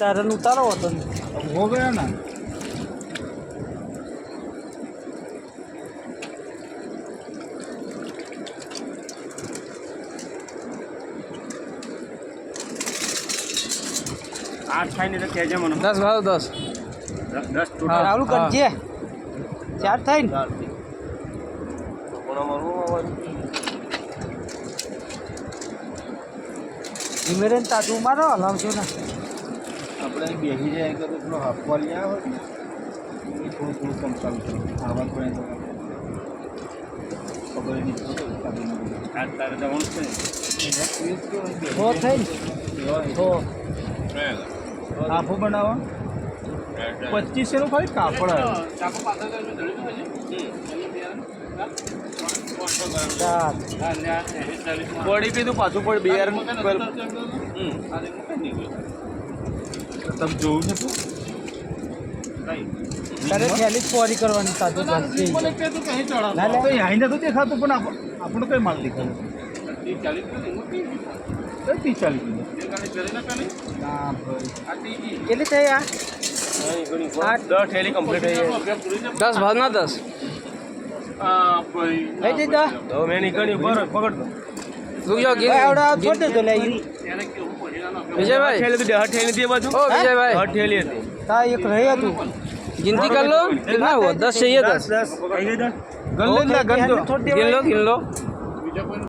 તારે ઉતારો હતો ને हो गया ना આઠ થાય ને તો કહેજે મને 10 ભાવ 10 10 રાहुल કરજે 4 થાય ને ઇમેરેન તાતું મારો હલાવજો ને આપણે બેસી જાય કે પેલો હાફવા લઈ આવે ને એ થોડું કમ ચાલુ કરે આવા પડે તો ખબર નહીં પડતો આ તારે જવાનું છે હો થઈ ને હો હાફો બનાવો 25 નું ખાલી કાપડ આવે બોડી કીધું પાછું પડ બિયાર તમે જોયું છે તું તારે થેલી પોરી કરવાની તાતું ચાલશે મને કે તું કहीं ચડા ના, ના. તો આઈને તો દેખાતું પણ આપણને કઈ માલ દેખાય 30-40 કિલો ના ભાઈ કેટલી થઈ આ 10 થેલી કમ્પ્લીટ થઈ 10 ભાવ ના 10 થઈ જઈ દા તો મેં નીકળી બરાબર પકડ રૂપિયો આવડા છોડ દે તો લે વિજયભાઈ થેલી તો 10 થેલી હતી એ બાજુ ઓ વિજયભાઈ 10 થેલી હતી તા એક રહી હતું गिनती कर लो कितना हुआ 10 चाहिए 10 10 ગણ લે ગણ દો गिन लो